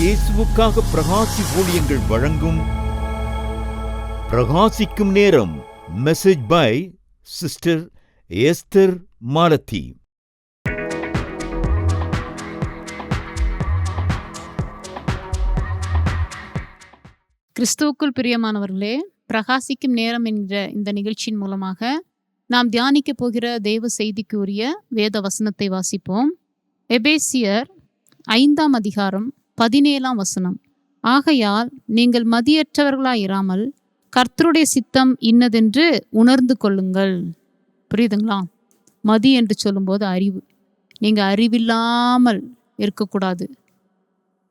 இயேசுவுக்காக பிரகாசி ஊழியங்கள் வழங்கும் பிரகாசிக்கும் நேரம். Message by sister Esther Malathi. கிறிஸ்துவுக்குள் பிரியமானவர்களே, பிரகாசிக்கும் நேரம் என்கிற இந்த நிகழ்ச்சியின் மூலமாக நாம் தியானிக்க போகிற தேவ செய்திக்கு உரிய வேத வசனத்தை வாசிப்போம். எபேசியர் 5ஆம் அதிகாரம் 17ஆம் வசனம். ஆகையால் நீங்கள் மதியற்றவர்களாயிராமல் கர்த்தருடைய சித்தம் இன்னதென்று உணர்ந்து கொள்ளுங்கள். புரியுதுங்களா? மதி என்று சொல்லும்போது அறிவு. நீங்கள் அறிவில்லாமல் இருக்கக்கூடாது,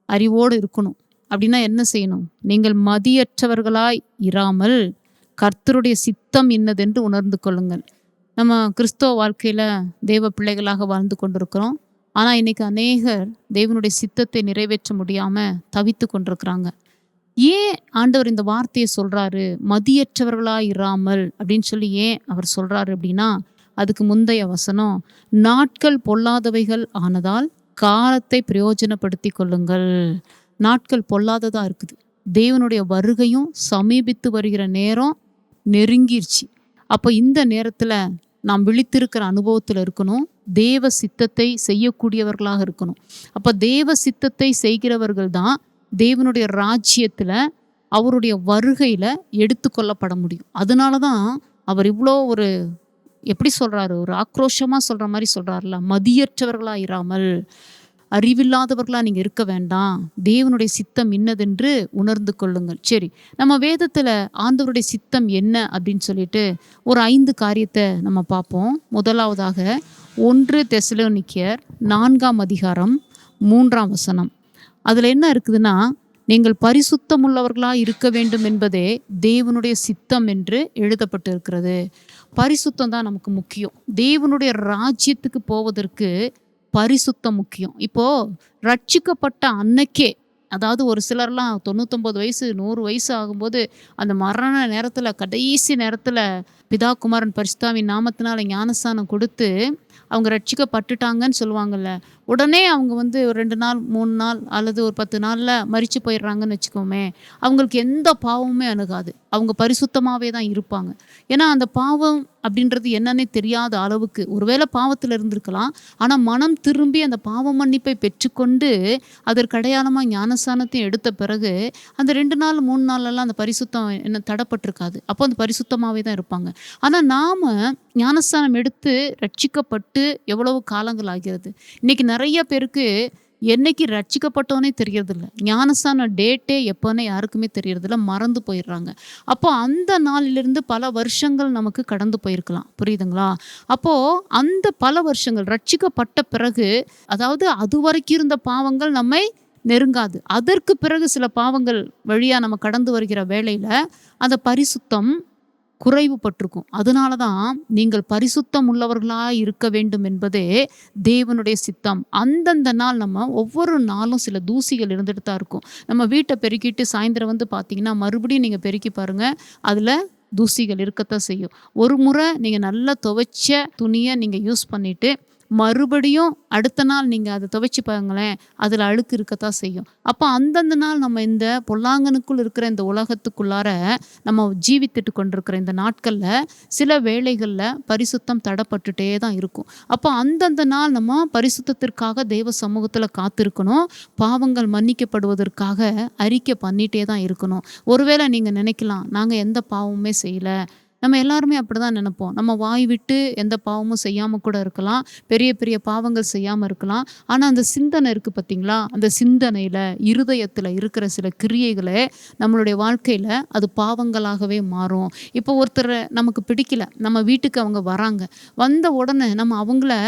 அறிவோடு இருக்கணும். அப்படின்னா என்ன செய்யணும்? நீங்கள் மதியற்றவர்களாய் இராமல் கர்த்தருடைய சித்தம் இன்னதென்று உணர்ந்து கொள்ளுங்கள். நம்ம கிறிஸ்தவ வாழ்க்கையில் தேவ பிள்ளைகளாக வாழ்ந்து கொண்டிருக்கிறோம். ஆனால் இன்னைக்கு அநேகர் தேவனுடைய சித்தத்தை நிறைவேற்ற முடியாமல் தவித்து கொண்டிருக்கிறாங்க. ஏன் ஆண்டவர் இந்த வார்த்தையை சொல்கிறாரு, மதியற்றவர்களாய் இராமல் அப்படின்னு சொல்லி ஏன் அவர் சொல்கிறாரு அப்படின்னா, அதுக்கு முந்தைய வசனம், நாட்கள் பொல்லாதவைகள் ஆனதால் காலத்தை பிரயோஜனப்படுத்தி கொள்ளுங்கள். நாட்கள் பொல்லாததாக இருக்குது. தேவனுடைய வருகையும் சமீபித்து வருகிற நேரம் நெருங்கிருச்சு. அப்போ இந்த நேரத்தில் நாம் விழித்திருக்கிற அனுபவத்தில் இருக்கணும். தேவ சித்தத்தை செய்யக்கூடியவர்களாக இருக்கணும். அப்போ தேவ சித்தத்தை செய்கிறவர்கள் தான் தேவனுடைய ராஜ்யத்தில் அவருடைய வருகையில் எடுத்துக்கொள்ளப்பட முடியும். அதனால தான் அவர் இவ்வளோ ஒரு எப்படி சொல்கிறாரு, ஒரு ஆக்ரோஷமாக சொல்கிற மாதிரி சொல்கிறாருல, மதியற்றவர்களாக இராமல், அறிவில்லாதவர்களாக நீங்கள் இருக்க வேண்டாம், தேவனுடைய சித்தம் இன்னதென்று உணர்ந்து கொள்ளுங்கள். சரி, நம்ம வேதத்தில் ஆண்டவருடைய சித்தம் என்ன அப்படின்னு சொல்லிட்டு ஒரு 5 காரியத்தை நம்ம பார்ப்போம். முதலாவதாக 1 தெசலோனிக்கேயர் 4ஆம் அதிகாரம் 3ஆம் வசனம். அதில் என்ன இருக்குதுன்னா, நீங்கள் பரிசுத்தமுள்ளவர்களாக இருக்க வேண்டும் என்பதே தேவனுடைய சித்தம் என்று எழுதப்பட்டு இருக்கிறது. பரிசுத்தம் தான் நமக்கு முக்கியம். தேவனுடைய ராஜ்யத்துக்கு போவதற்கு பரிசுத்தம் முக்கியம். இப்போது ரட்சிக்கப்பட்ட அன்னைக்கே, அதாவது ஒரு சிலர்லாம் 99 வயசு 100 வயசு ஆகும்போது அந்த மரண நேரத்தில், கடைசி நேரத்தில் பிதா குமாரன் பரிசுத்தாவின் நாமத்தினால ஞானஸ்தானம் கொடுத்து அவங்க ரட்சிக்கப்பட்டுட்டாங்கன்னு சொல்லுவாங்கள்ல. உடனே அவங்க ஒரு 2 நாள் 3 நாள் அல்லது ஒரு 10 நாளில் மரித்து போயிடுறாங்கன்னு வச்சுக்கோமே. அவங்களுக்கு எந்த பாவமுமே அணுகாது. அவங்க பரிசுத்தமாகவே தான் இருப்பாங்க. ஏன்னா அந்த பாவம் அப்படின்றது என்னன்னே தெரியாத அளவுக்கு, ஒருவேளை பாவத்தில் இருந்திருக்கலாம், ஆனால் மனம் திரும்பி அந்த பாவ மன்னிப்பை பெற்றுக்கொண்டு அதற்கு அடையாளமாக ஞானஸ்தானத்தையும் எடுத்த பிறகு அந்த 2 நாள் 3 நாளெல்லாம் அந்த பரிசுத்தம் என்ன தடப்பட்டிருக்காது. அப்போ அந்த பரிசுத்தமாகவே தான் இருப்பாங்க. ஆனால் நாம் ஞானஸ்தானம் எடுத்து ரட்சிக்கப்பட்டு எவ்வளவு காலங்கள் ஆகிறது. இன்றைக்கி நிறைய பேருக்கு என்னைக்கு ரட்சிக்கப்பட்டோன்னே தெரியறதில்ல. ஞானஸ்தான டேட்டே எப்போன்னே யாருக்குமே தெரியறதில்ல, மறந்து போயிடுறாங்க. அப்போ அந்த நாளிலிருந்து பல வருஷங்கள் நமக்கு கடந்து போயிருக்கலாம். புரியுதுங்களா? அப்போது அந்த பல வருஷங்கள் ரட்சிக்கப்பட்ட பிறகு, அதாவது அது வரைக்கும் இருந்த பாவங்கள் நம்மை நெருங்காது. அதற்கு பிறகு சில பாவங்கள் வழியாக நம்ம கடந்து வருகிற வேளையில் அந்த பரிசுத்தம் குறைவுபட்டிருக்கும். அதனால தான் நீங்கள் பரிசுத்தம் உள்ளவர்களாக இருக்க வேண்டும் என்பதே தேவனுடைய சித்தம். அந்தந்த நாள் நம்ம ஒவ்வொரு நாளும் சில தூசிகள் இருந்துட்டு தான் இருக்கும். நம்ம வீட்டை பெருக்கிட்டு சாயந்தரம் பார்த்தீங்கன்னா மறுபடியும் நீங்கள் பெருக்கி பாருங்கள், அதில் தூசிகள் இருக்கத்தான் செய்யும். ஒரு முறை நீங்கள் நல்லா துவைச்ச துணியை நீங்கள் யூஸ் பண்ணிவிட்டு மறுபடியும் அடுத்த நாள் நீங்கள் அதை துவைச்சி பாருங்களேன், அதில் அழுக்கு இருக்கத்தான் செய்யும். அப்போ அந்தந்த நாள் நம்ம இந்த பொல்லாங்கனுக்குள் இருக்கிற இந்த உலகத்துக்குள்ளார நம்ம ஜீவித்துட்டு கொண்டிருக்கிற இந்த நாட்களில் சில வேளைகளில் பரிசுத்தம் தடப்பட்டுட்டே தான் இருக்கும். அப்போ அந்தந்த நாள் நம்ம பரிசுத்தத்திற்காக தேவ சமூகத்தில் காத்திருக்கணும். பாவங்கள் மன்னிக்கப்படுவதற்காக அறிக்கை பண்ணிகிட்டே தான் இருக்கணும். ஒருவேளை நீங்கள் நினைக்கலாம், நாங்கள் எந்த பாவமுமே செய்யலை. நம்ம எல்லாருமே அப்படி தான் நினைப்போம். நம்ம வாய் விட்டு எந்த பாவமும் செய்யாமல் கூட இருக்கலாம், பெரிய பெரிய பாவங்கள் செய்யாமல் இருக்கலாம். ஆனால் அந்த சிந்தனை இருக்குது பார்த்தீங்களா, அந்த சிந்தனையில் இருதயத்தில் இருக்கிற சில கிரியைகளை நம்மளுடைய வாழ்க்கையில் அது பாவங்களாகவே மாறும். இப்போ ஒருத்தர் நமக்கு பிடிக்கல, நம்ம வீட்டுக்கு அவங்க வராங்க, வந்த உடனே நம்ம அவங்கள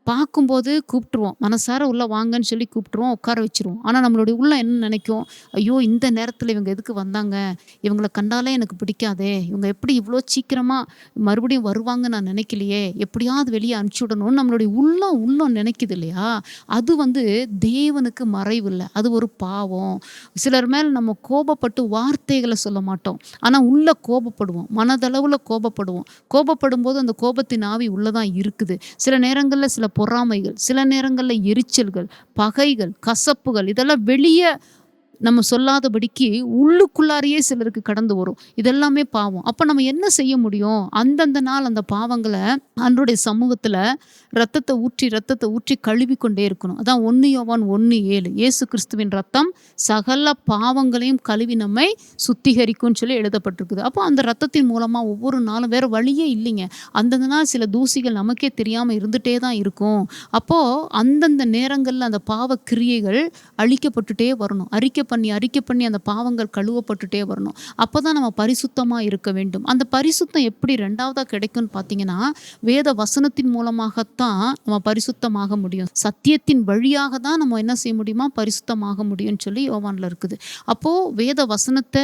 பார்க்கும்போது கூப்பிட்ருவோம், மனசார உள்ளே வாங்கன்னு சொல்லி கூப்பிட்ருவோம், உட்கார வச்சுருவோம். ஆனால் நம்மளுடைய உள்ள என்ன நினைக்கும், ஐயோ இந்த நேரத்தில் இவங்க எதுக்கு வந்தாங்க, இவங்களை கண்டாலே எனக்கு பிடிக்காதே, இவங்க எப்படி இவ்வளோ சீக்கிரமாக மறுபடியும் வருவாங்க நான் நினைக்கலையே, எப்படியாவது வெளியே அனுப்பிச்சி விடணும்னு நம்மளுடைய உள்ளம் நினைக்குது இல்லையா. அது தேவனுக்கு மறைவு இல்லை, அது ஒரு பாவம். சிலர் மேல் நம்ம கோபப்பட்டு வார்த்தைகளை சொல்ல மாட்டோம், ஆனால் உள்ள கோபப்படுவோம், மனதளவில் கோபப்படுவோம். கோபப்படும் போது அந்த கோபத்தின் ஆவி உள்ளதான் இருக்குது. சில நேரங்களில் சில பொறாமைகள், சில நேரங்கள்ல எரிச்சல்கள், பகைகள், கசப்புகள் இதெல்லாம் வெளியே நம்ம சொல்லாதபடிக்கு உள்ளுக்குள்ளாரையே சிலருக்கு கடந்து வரும். இதெல்லாமே பாவம். அப்ப நம்ம என்ன செய்ய முடியும்? அந்தந்த நாள் அந்த பாவங்களை ஆண்டவருடைய சமூகத்துல ரத்தத்தை ஊற்றி கழுவி கொண்டே இருக்கணும். அதான் 1 யோவான் 1:7 இயேசு கிறிஸ்துவின் ரத்தம் சகல பாவங்களையும் கழுவி நம்மை சுத்திகரிக்கும்னு சொல்லி எழுதப்பட்டிருக்குது. அப்போ அந்த ரத்தத்தின் மூலமா ஒவ்வொரு நாளும் வேற வழியே இல்லைங்க. அந்தந்த நாள் சில தூசிகள் நமக்கே தெரியாம இருந்துட்டே தான் இருக்கும். அப்போ அந்தந்த நேரங்கள்ல அந்த பாவ கிரியைகள் அழிக்கப்பட்டுட்டே வரணும். அறிக்கை பண்ணி அந்த பாவங்கள் கழுவப்பட்டுட்டே வரணும். அப்பதான் நம்ம பரிசுத்தமா இருக்க வேண்டும். அந்த பரிசுத்தம் எப்படி 2வதா கிடைக்கும்னு பார்த்தீங்கன்னா, வேத வசனத்தின் மூலமாகத்தான் நம்ம பரிசுத்தமாக முடியும். சத்தியத்தின் வழியாக தான் நம்ம என்ன செய்ய முடியுமா? பரிசுத்தமாக முடியும்னு சொல்லி யோவான்ல இருக்குது. அப்போ வேத வசனத்தை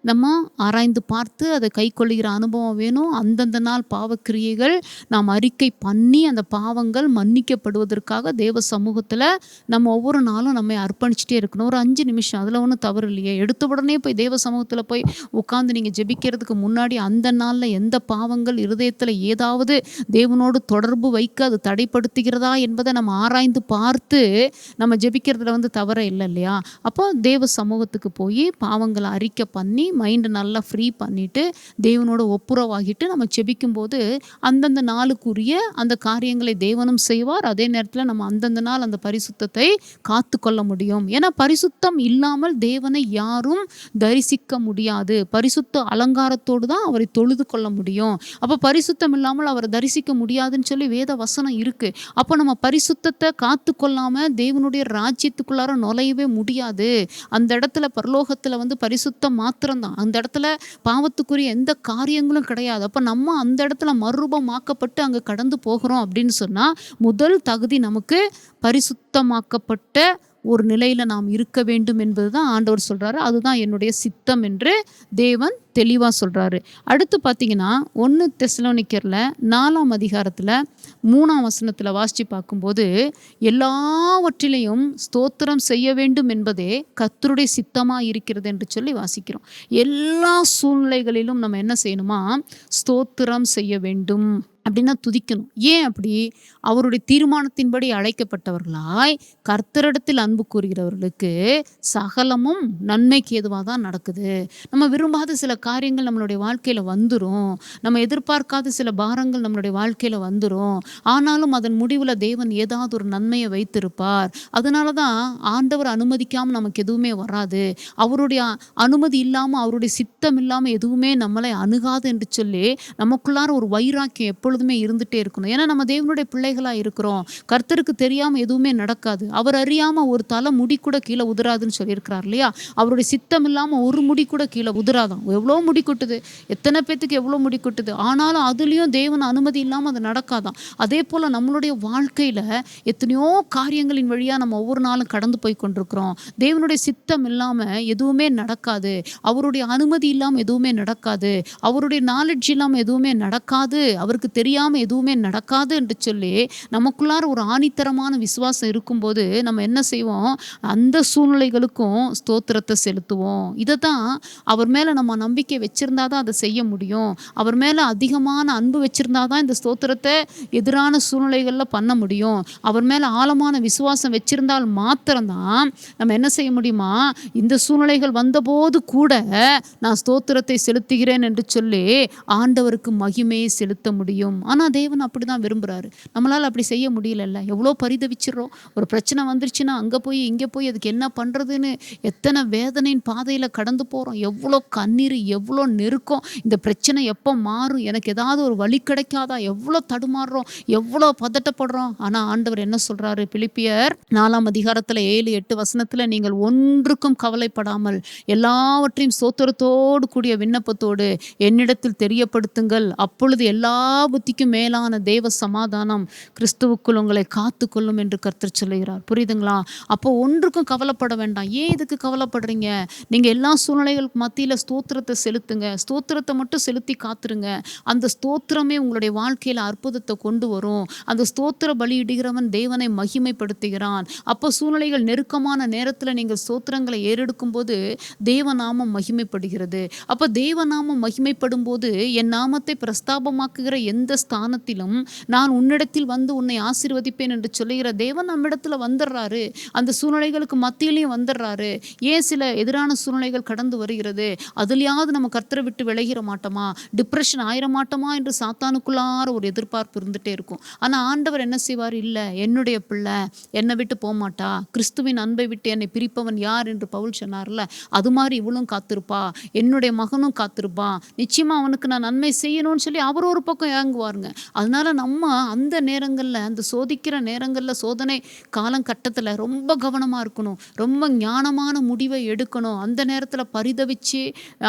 நம்ம ஆராய்ந்து பார்த்து அதை கைக்கொள்ளுகிற அனுபவம் வேணும். அந்தந்த நாள் பாவக்கிரியைகள் நாம் அறிக்கை பண்ணி அந்த பாவங்கள் மன்னிக்கப்படுவதற்காக தேவ சமூகத்துல நம்ம ஒவ்வொரு நாளும் நம்ம அர்ப்பணிச்சுட்டே இருக்கணும். ஒரு 5 நிமிஷம், அதில் ஒன்றும் தவறு இல்லையே. எடுத்த உடனே போய் தேவ சமூகத்தில் போய் உட்காந்து நீங்கள் ஜெபிக்கிறதுக்கு முன்னாடி அந்த நாளில் எந்த பாவங்கள் இருதயத்தில் ஏதாவது தேவனோடு தொடர்பு வைக்க அது தடைப்படுத்துகிறதா என்பதை நம்ம ஆராய்ந்து பார்த்து நம்ம ஜெபிக்கிறதுல தவறே இல்லை இல்லையா? அப்போ தேவ சமூகத்துக்கு போய் பாவங்களை அறிக்கை பண்ணி மைண்டை நல்லா ஃப்ரீ பண்ணிட்டு தேவனோட ஒப்புரவாகிட்டு நம்ம ஜெபிக்கும்போது அந்தந்த நாளுக்குரிய அந்த காரியங்களை தேவனும் செய்வார். அதே நேரத்தில் நம்ம அந்தந்த நாள் அந்த பரிசுத்தத்தை காத்து கொள்ள முடியும். ஏன்னா பரிசுத்தம் இல்லாமல் தேவனை யாரும் தரிசிக்க முடியாது. பரிசுத்த அலங்காரத்தோடு தான் அவரை தொழுது கொள்ள முடியும். அப்போ பரிசுத்தம் இல்லாமல் அவரை தரிசிக்க முடியாதுன்னு சொல்லி வேத வசனம் இருக்கு. அப்போ நம்ம பரிசுத்தத்தை காத்து கொள்ளாம தேவனுடைய ராஜ்யத்துக்குள்ளார நுழையவே முடியாது. அந்த இடத்துல பரலோகத்துல பரிசுத்தம் மாத்திரம்தான். அந்த இடத்துல பாவத்துக்குரிய எந்த காரியங்களும் கிடையாது. அப்போ நம்ம அந்த இடத்துல மறுரூபமாக்கப்பட்டு அங்கே கடந்து போகிறோம் அப்படின்னு சொன்னா முதல் தகுதி நமக்கு பரிசுத்தமாக்கப்பட்ட ஒரு நிலையில நாம் இருக்க வேண்டும் என்பதுதான் ஆண்டவர் சொல்றாரு. அதுதான் என்னுடைய சித்தம் என்று தேவன் தெளிவா சொல்றாரு. அடுத்து பார்த்தீங்கன்னா 1 தெசலோனிக்கர்ல 4ஆம் அதிகாரத்துல 3ஆம் வசனத்துல வாசிச்சு பார்க்கும்போது, எல்லாவற்றிலையும் ஸ்தோத்திரம் செய்ய வேண்டும் என்பதே கர்த்தருடைய சித்தமா இருக்கிறது என்று சொல்லி வாசிக்கிறோம். எல்லா சூழ்நிலைகளிலும் நம்ம என்ன செய்யணுமா? ஸ்தோத்திரம் செய்ய வேண்டும் அப்படின்னா துதிக்கணும். ஏன் அப்படி? அவருடைய தீர்மானத்தின்படி அழைக்கப்பட்டவர்களாய் கர்த்தரிடத்தில் அன்பு கூறுகிறவர்களுக்கு சகலமும் நன்மைக்கு ஏதுவாக தான் நடக்குது. நம்ம விரும்பாத சில காரியங்கள் நம்மளுடைய வாழ்க்கையில வந்துரும். நம்ம எதிர்பார்க்காத சில பாரங்கள் நம்மளுடைய வாழ்க்கையில வந்துரும். ஆனாலும் அதன் முடிவுல தேவன் ஏதாவது ஒரு நன்மையை வைத்திருப்பார். அதனாலதான் ஆண்டவர் அனுமதிக்காம நமக்கு எதுவுமே வராது. அவருடைய அனுமதி இல்லாம அவருடைய சித்தம் இல்லாம எதுவுமே நம்மளை அணுகாது என்று சொல்லி நமக்குள்ளார ஒரு வைராக்கியம் எப்பொழுதுமே இருந்துட்டே இருக்கணும். ஏன்னா நம்ம தேவனுடைய பிள்ளைகளா இருக்கிறோம். கர்த்தருக்கு தெரியாம எதுவுமே நடக்காது. அவர் அறியாம ஒரு தலை முடி கூட கீழே உதிராதுன்னு சொல்லியிருக்கிறார் இல்லையா? அவருடைய சித்தம் இல்லாம ஒரு முடி கூட கீழே உதிராதான். எவ்வளோ முடி கொட்டுது, எத்தனை பேத்துக்கு எவ்வளோ முடி கொட்டுது. ஆனாலும் அதுலயும் தேவன் அனுமதி இல்லாம அது நடக்காதான். அதே போல நம்மளுடைய வாழ்க்கையில எத்தனையோ காரியங்களின் வழியா நம்ம ஒவ்வொரு நாளும் கடந்து போய் கொண்டிருக்கிறோம். தேவனுடைய சித்தம் இல்லாம எதுவுமே நடக்காது. அவருடைய அனுமதி இல்லாம எதுவுமே நடக்காது. அவருடைய நாலேஜ் இல்லாம எதுவுமே நடக்காது. அவருக்கு தெரியாம எதுவுமே நடக்காது என்று சொல்லி நமக்குள்ளார ஒரு ஆணித்தரமான விசுவாசம் இருக்கும்போது நம்ம என்ன செய்வோம்? அந்த சூழ்நிலைகளுக்கும் ஸ்தோத்திரத்தை செலுத்துவோம். இதைதான் அவர் மேல நம்ம நம்பிக்கை வச்சிருந்தாதான் அதை செய்ய முடியும். அவர் மேல அதிகமான அன்பு வச்சிருந்தாதான் இந்த ஸ்தோத்திரத்தை எதிரான சூழ்நிலைகள்ல பண்ண முடியும். அவர் மேல ஆழமான விசுவாசம் வச்சிருந்தால் மாத்திரம்தான் நம்ம என்ன செய்ய முடியுமா? இந்த சூழ்நிலைகள் வந்தபோது கூட நான் ஸ்தோத்திரத்தை செலுத்துகிறேன் என்று சொல்லி ஆண்டவருக்கு மகிமையை செலுத்த முடியும். ஆனா தேவன் அப்படிதான் விரும்புறாரு. நம்மளால அப்படி செய்ய முடியலல்ல. எவ்வளோ பரிதவிச்சிடறோம். ஒரு பிரச்சனை வந்துருச்சுன்னா அங்க போய் இங்க போய் அதுக்கு என்ன பண்றதுன்னு எத்தனை வேதனையின் பாதையில கடந்து போறோம். எவ்வளோ கண்ணீர், எவ்வளோ நெருக்கம். இந்த பிரச்சனை எப்போ மாறும், எனக்கு ஏதாவது ஒரு வழி கிடைக்காதா, எவ்வளோ தடுமாறுறோம், எவ்வளோ பதட்டப்படுறோம். ஆனா ஆண்டவர் என்ன சொல்றாரு? பிலிப்பியர் 4ஆம் அதிகாரத்துல 7-8 வசனத்துல, நீங்கள் ஒன்றுக்கும் கவலைப்படாமல் எல்லாவற்றையும் ஸ்தோத்திரத்தோடு கூடிய விண்ணப்பத்தோடு என்னிடத்தில் தெரியப்படுத்துங்கள். அப்பொழுது எல்லா புத்திக்கும் மேலான தேவ சமாதானம் கிறிஸ்துவுக்குள் உங்களை காத்து கொள்ளும் என்று கர்த்தர் சொல்லுகிறார். புரியுதுங்களா? அப்போ ஒன்றுக்கும் கவலைப்பட வேண்டாம். ஏன் இதுக்கு கவலைப்படுறீங்க? நீங்க எல்லா சூழ்நிலைகளுக்கு மத்தியில ஸ்தோத்திரத்தை செலுத்துங்க. ஸ்தோத்திரத்தை மட்டும் செலுத்தி காத்துருங்க. அந்த ஸ்தோத்திரமே உங்களுடைய வாழ்க்கையில அற்புதத்தை கொண்டு வரும். அந்த ஸ்தோத்திர பலியிடுகிறவன் தேவனை மகிமைப்படுத்துகிறான். அப்போ சூழ்நிலைகள் நெருக்கமான நேரத்துல நீங்கள் ஸ்தோத்திரங்களை ஏறெடுக்கும் போது தேவநாமம் மகிமைப்படுகிறது. அப்போ தேவநாமம் மகிமைப்படும் போது என் நாமத்தை பிரஸ்தாபமாக்குகிற எந்த எந்த ஸ்தானத்திலும் நான் உன்னிடத்தில் வந்து உன்னை ஆசீர்வதிப்பேன் என்று சொல்லுகிற தேவன் நம்மிடத்துல வந்துடுறாரு. அந்த சூழ்நிலைகளுக்கு மத்தியிலையும் வந்துடுறாரு. ஏன் சில எதிரான சூழ்நிலைகள் கடந்து வருகிறது, அதுலயாவது நம்ம கர்த்தரை விட்டு விலகிற மாட்டோமா, டிப்ரெஷன் ஆயிர மாட்டோமா என்று சாத்தானுக்குள்ளார ஒரு எதிர்பார்ப்பு இருந்துட்டே இருக்கும். ஆனா ஆண்டவர் என்ன செய்வார்? இல்ல, என்னுடைய பிள்ளை என்னை விட்டு போகமாட்டா, கிறிஸ்துவின் அன்பை விட்டு என்னை பிரிப்பவன் யார் என்று பவுல் சொன்னார்ல, அது மாதிரி இவளும் காத்திருப்பா, என்னுடைய மகனும் காத்திருப்பான், நிச்சயமா அவனுக்கு நான் நன்மை செய்யணும்னு சொல்லி அவர் ஒரு பக்கம் இறங்குவாருங்க. அதனால நம்ம அந்த நேரங்கள்ல, அந்த சோதிக்கிற நேரங்கள்ல, சோதனை காலகட்டத்துல ரொம்ப கவனமா இருக்கணும். ரொம்ப ஞானமான முடிவை எடுக்கணும். அந்த நேரத்துல பரிதவிச்சு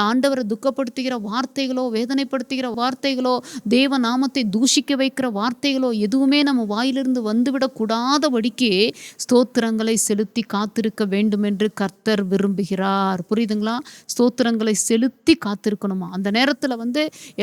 ஆண்டவரை துக்கப்படுத்துகிற வார்த்தைகளோ, வேதனைப்படுத்துகிற வார்த்தைகளோ, தேவ நாமத்தை தூஷிக்க வைக்கிற வார்த்தைகளோ எதுவுமே நம்ம வாயிலிருந்து வந்துவிடக் கூடாதபடிக்கு ஸ்தோத்திரங்களை செலுத்தி காத்திருக்க வேண்டும் என்று கர்த்தர் விரும்புகிறார். புரியுதுங்களா? ஸ்தோத்திரங்களை செலுத்தி காத்திருக்கணுமா. அந்த நேரத்துல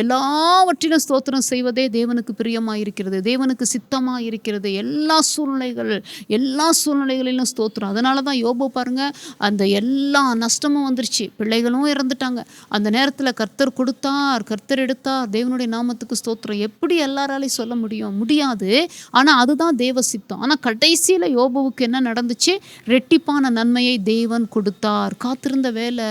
எல்லாவற்றிலும் ஸ்தோத்திரம் செய்வதே தேவனுக்கு பிரியமாயிருக்கிறது, தேவனுக்கு சித்தமாயிருக்கிறது. எல்லா சூழ்நிலைகளிலும் ஸ்தோத்திரம். அதனாலதான் யோபு பாருங்க, அந்த எல்லா நஷ்டமும் வந்துருச்சு, பிள்ளைகளும் இறந்துட்டாங்க. அந்த நேரத்துல கர்த்தர் கொடுத்தார், கர்த்தர் எடுத்தார், தேவனுடைய நாமத்துக்கு ஸ்தோத்திரம். எப்படி எல்லாராலையும் சொல்ல முடியாது. ஆனா அதுதான் தேவ சித்தம். ஆனா கடைசியில யோபுவுக்கு என்ன நடந்துச்சு? ரெட்டிப்பான நன்மையை தேவன் கொடுத்தார். காத்திருந்த வேலை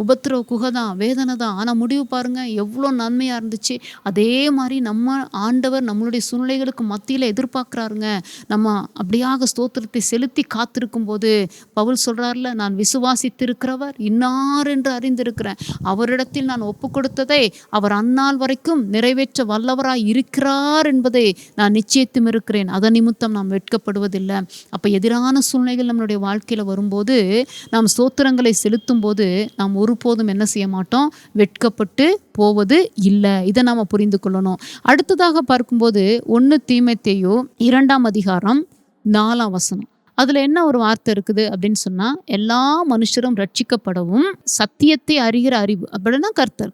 உபத்திரவ குகதான், வேதனை தான். ஆனா முடிவு பாருங்க எவ்வளோ நன்மையா இருந்துச்சு. அதே மாதிரி நம்ம ஆண்டவர் நம்மளுடைய சூழ்நிலைகளுக்கு மத்தியில எதிர்பார்க்கிறாருங்க. நம்ம அப்படியாக ஸ்தோத்திரத்தை செலுத்தி காத்திருக்கும் போது பவுல் சொல்றாருல, நான் விசுவாசித்திருக்கிறவர் இன்னார் என்று அறிந்திருக்கிறேன், அவரிடத்தில் நான் ஒப்பு கொடுத்ததை அவர் அந்நாள் வரைக்கும் நிறைவேற்ற வல்லவராய் இருக்கிறார் என்பதை நான் நிச்சயத்தும் இருக்கிறேன், அதன் நிமித்தம் நாம் வெட்கப்படுவதில்லை. அப்ப எதிரான சூழ்நிலைகள் நம்மளுடைய வாழ்க்கையில வரும்போது நாம் ஸ்தோத்திரங்களை செலுத்தும் போது நாம் ஒருபோதும் என்ன செய்ய மாட்டோம்? வெட்கப்பட்டு போவது இல்லை. இதை நாம புரிந்து கொள்ளணும். அடுத்ததாக பார்க்கும்போது 1 தீமோத்தேயு 2ஆம் அதிகாரம் 4ஆம் வசனம். அதுல என்ன ஒரு வார்த்தை இருக்குது அப்படின்னு சொன்னா, எல்லா மனுஷரும் ரட்சிக்கப்படவும் சத்தியத்தை அறிகிற அறிவு, அப்படின்னா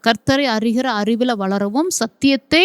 கர்த்தரை அறிகிற அறிவுல வளரவும், சத்தியத்தை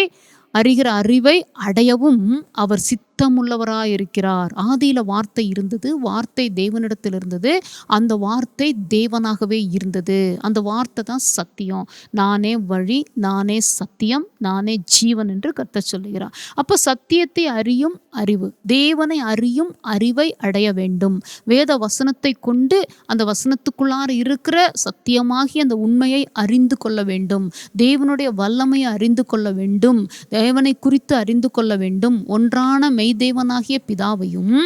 அறிகிற அறிவை அடையவும் அவர் சித்தமுள்ளவராயிருக்கிறார். ஆதியில வார்த்தை இருந்தது, வார்த்தை தேவனிடத்தில் இருந்தது, அந்த வார்த்தை தேவனாகவே இருந்தது. அந்த வார்த்தை தான் சத்தியம். நானே வழி, நானே சத்தியம், நானே ஜீவன் என்று கர்த்தர் சொல்லுகிறார். அப்போ சத்தியத்தை அறியும் அறிவு, தேவனை அறியும் அறிவை அடைய வேண்டும். வேத வசனத்தை கொண்டு அந்த வசனத்துக்குள்ளார இருக்கிற சத்தியமாகி அந்த உண்மையை அறிந்து கொள்ள வேண்டும். தேவனுடைய வல்லமையை அறிந்து கொள்ள வேண்டும். தேவனை குறித்து அறிந்து கொள்ள வேண்டும். ஒன்றான மெய்தேவனாகிய பிதாவையும்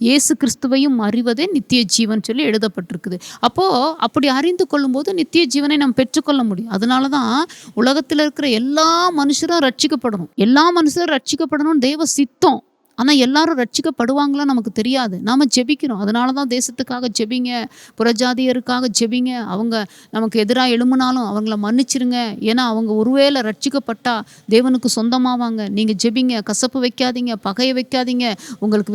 இயேசு கிறிஸ்துவையும் அறிவதே நித்திய ஜீவன் சொல்லி எழுதப்பட்டிருக்குது. அப்போ அப்படி அறிந்து கொள்ளும் போது நித்திய ஜீவனை நாம் பெற்றுக்கொள்ள முடியும். அதனாலதான் உலகத்தில் இருக்கிற எல்லா மனுஷரும் ரட்சிக்கப்படணும், எல்லா மனுஷரும் ரட்சிக்கப்படணும் தேவ சித்தம். ஆனா எல்லாரும் ரட்சிக்கப்படுவாங்களா நமக்கு தெரியாது. நாம ஜெபிக்கிறோம். அதனாலதான் தேசத்துக்காக ஜெபிங்க, புறஜாதியருக்காக ஜெபிங்க, அவங்க நமக்கு எதிராக எழும்பினாலும் அவங்கள மன்னிச்சிருங்க, ஏன்னா அவங்க ஒருவேளை ரட்சிக்கப்பட்டா தேவனுக்கு சொந்தமாவாங்க. நீங்க ஜெபிங்க, கசப்பு வைக்காதீங்க, பகையை வைக்காதீங்க, உங்களுக்கு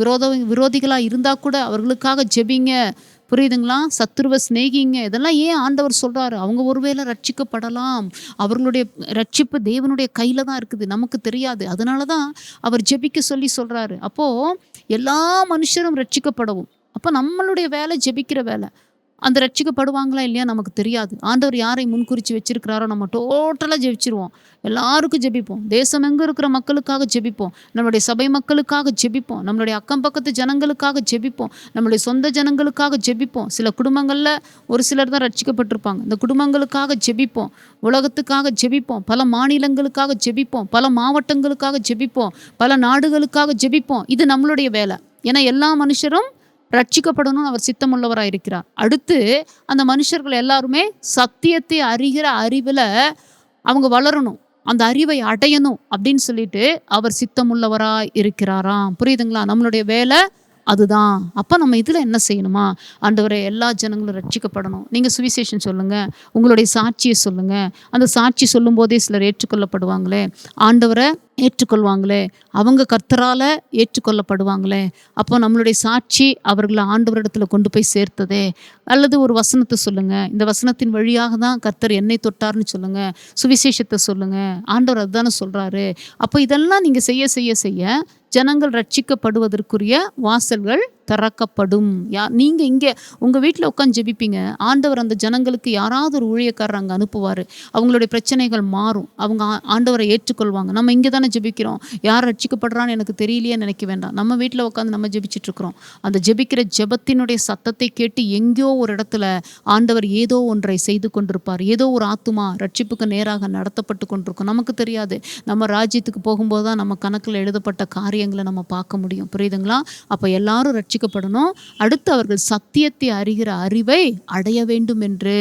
விரோதிகளா இருந்தா கூட அவர்களுக்காக ஜெபிங்க. புரியுதுங்களா? சத்துருவ சிநேகிங்க. இதெல்லாம் ஏன் ஆண்டவர் சொல்றாரு? அவங்க ஒருவேளை ரட்சிக்கப்படலாம், அவர்களுடைய ரட்சிப்பு தேவனுடைய கையில தான் இருக்குது, நமக்கு தெரியாது. அதனாலதான் அவர் ஜெபிக்க சொல்றாரு. அப்போ எல்லா மனுஷரும் ரட்சிக்கப்படவும், அப்போ நம்மளுடைய வேலை ஜெபிக்கிற வேலை. அந்த ரட்சிக்கப்படுவாங்களா இல்லையா நமக்கு தெரியாது. ஆண்டவர் யாரை முன்குறிச்சு வச்சிருக்கிறாரோ நம்ம டோட்டலாக ஜெபிச்சிருவோம். எல்லாருக்கும் ஜெபிப்போம். தேசம் எங்கே இருக்கிற மக்களுக்காக ஜெபிப்போம், நம்மளுடைய சபை மக்களுக்காக ஜெபிப்போம், நம்மளுடைய அக்கம் பக்கத்து ஜனங்களுக்காக ஜெபிப்போம், நம்மளுடைய சொந்த ஜனங்களுக்காக ஜெபிப்போம். சில குடும்பங்களில் ஒரு சிலர் தான் ரட்சிக்கப்பட்டிருப்பாங்க, இந்த குடும்பங்களுக்காக ஜெபிப்போம், உலகத்துக்காக ஜெபிப்போம், பல மாநிலங்களுக்காக ஜெபிப்போம், பல மாவட்டங்களுக்காக ஜெபிப்போம், பல நாடுகளுக்காக ஜெபிப்போம். இது நம்மளுடைய வேலை. ஏன்னா எல்லா மனுஷரும் ரட்சிக்கப்படணும்னு அவர் சித்தமுள்ளவராக இருக்கிறார். அடுத்து அந்த மனுஷர்கள் எல்லாருமே சத்தியத்தை அறிகிற அறிவில் அவங்க வளரணும், அந்த அறிவை அடையணும் அப்படின்னு சொல்லிட்டு அவர் சித்தமுள்ளவராக இருக்கிறாராம். புரியுதுங்களா? நம்மளுடைய வேலை அதுதான். அப்போ நம்ம இதில் என்ன செய்யணுமா? ஆண்டவரே, எல்லா ஜனங்களும் ரட்சிக்கப்படணும். நீங்கள் சுவிசேஷம் சொல்லுங்கள், உங்களுடைய சாட்சியை சொல்லுங்கள். அந்த சாட்சி சொல்லும் போதே சிலர் ஏற்றுக்கொள்ளப்படுவாங்களே, ஆண்டவரை ஏற்றுக்கொள்வாங்களே, அவங்க கர்த்தரால் ஏற்றுக்கொள்ளப்படுவாங்களே. அப்போ நம்மளுடைய சாட்சி அவர்களை ஆண்டவரிடத்துல கொண்டு போய் சேர்த்ததே. அல்லது ஒரு வசனத்தை சொல்லுங்கள், இந்த வசனத்தின் வழியாக தான் கர்த்தர் என்னை தொட்டார்னு சொல்லுங்கள், சுவிசேஷத்தை சொல்லுங்கள். ஆண்டவர் அதுதானே சொல்கிறாரு. அப்போ இதெல்லாம் நீங்கள் செய்ய செய்ய செய்ய ஜனங்கள் ரட்சிக்கப்படுவதற்குரிய வாசல்கள் திறக்கப்படும். நீங்க இங்க உங்க வீட்ல உட்காந்து ஜெபிப்பீங்க. ஆண்டவர் அந்த ஜனங்களுக்கு யாராவது ஒரு ஊழியக்காரர் அங்க அனுப்புவாரு. அவங்களுடைய பிரச்சனைகள் மாறும். அவங்க ஆண்டவரை ஏற்றுக்கொள்வாங்க. நம்ம இங்க தானே ஜெபிக்கிறோம். யார் ரட்சிக்கப்படுறான்னு எனக்கு தெரியலையே நினைக்க வேண்டாம். நம்ம வீட்ல உட்காந்து நம்ம ஜெபிச்சுட்டு இருக்கிறோம். அந்த ஜெபிக்கிற ஜெபத்தினுடைய சத்தத்தை கேட்டு எங்கேயோ ஒரு இடத்துல ஆண்டவர் ஏதோ ஒன்றை செய்து கொண்டிருப்பார். ஏதோ ஒரு ஆத்துமா ரட்சிப்புக்கு நேராக நடத்தப்பட்டு கொண்டிருக்கும். நமக்கு தெரியாது. நம்ம ராஜ்யத்துக்கு போகும்போது தான் நம்ம கணக்கில் எழுதப்பட்ட காரியங்களை நம்ம பார்க்க முடியும். புரியுதுங்களா? அப்போ எல்லாரும் ரட்சிக்கப்படணும். அடுத்து அவர்கள் சத்தியத்தை அறிகிற அறிவை அடைய வேண்டும் என்று.